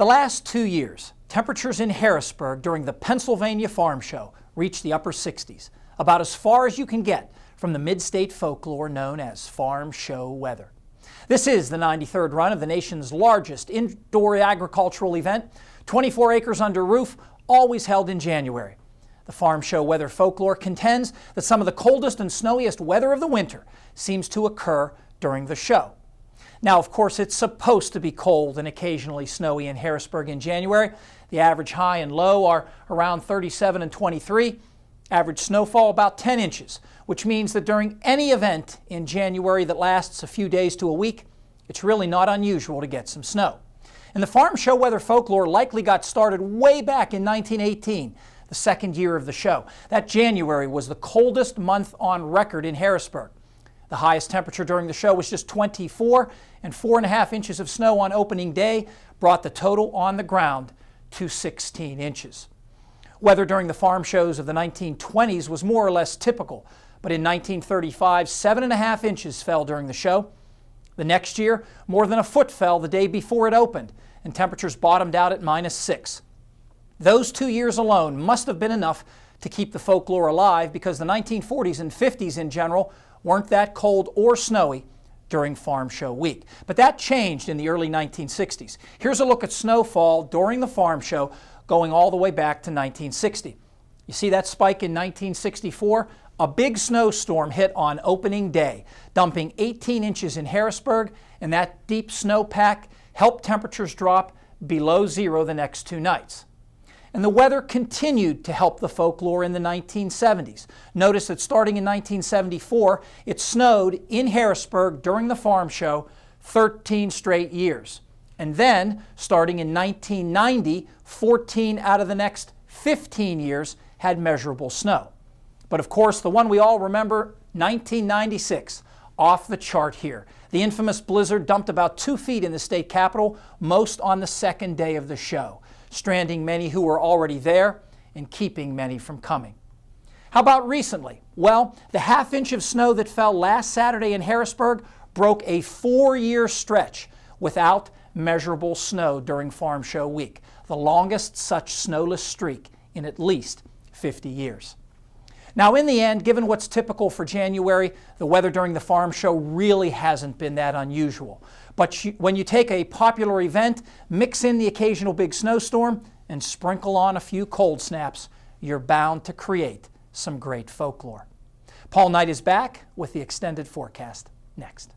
The last 2 years, temperatures in Harrisburg during the Pennsylvania Farm Show reached the upper 60s, about as far as you can get from the mid-state folklore known as farm show weather. This is the 93rd run of the nation's largest indoor agricultural event, 24 acres under roof, always held in January. The farm show weather folklore contends that some of the coldest and snowiest weather of the winter seems to occur during the show. Now, of course, it's supposed to be cold and occasionally snowy in Harrisburg in January. The average high and low are around 37 and 23. Average snowfall about 10 inches, which means that during any event in January that lasts a few days to a week, it's really not unusual to get some snow. And the farm show weather folklore likely got started way back in 1918, the second year of the show. That January was the coldest month on record in Harrisburg. The highest temperature during the show was just 24, and 4.5 inches of snow on opening day brought the total on the ground to 16 inches. Weather during the farm shows of the 1920s was more or less typical, but in 1935, 7.5 inches fell during the show. The next year, more than a foot fell the day before it opened, and temperatures bottomed out at -6. Those 2 years alone must have been enough to keep the folklore alive, because the 1940s and 50s in general weren't that cold or snowy during Farm Show Week. But that changed in the early 1960s. Here's a look at snowfall during the Farm Show going all the way back to 1960. You see that spike in 1964? A big snowstorm hit on opening day, dumping 18 inches in Harrisburg, and that deep snowpack helped temperatures drop below zero the next 2 nights. And the weather continued to help the folklore in the 1970s. Notice that starting in 1974, it snowed in Harrisburg during the farm show 13 straight years. And then, starting in 1990, 14 out of the next 15 years had measurable snow. But of course, the one we all remember, 1996, off the chart here. The infamous blizzard dumped about 2 feet in the state capitol, most on the second day of the show, stranding many who were already there and keeping many from coming. How about recently? Well, the half inch of snow that fell last Saturday in Harrisburg broke a 4-year stretch without measurable snow during Farm Show Week, the longest such snowless streak in at least 50 years. Now, in the end, given what's typical for January, the weather during the farm show really hasn't been that unusual. But when you take a popular event, mix in the occasional big snowstorm, and sprinkle on a few cold snaps, you're bound to create some great folklore. Paul Knight is back with the extended forecast next.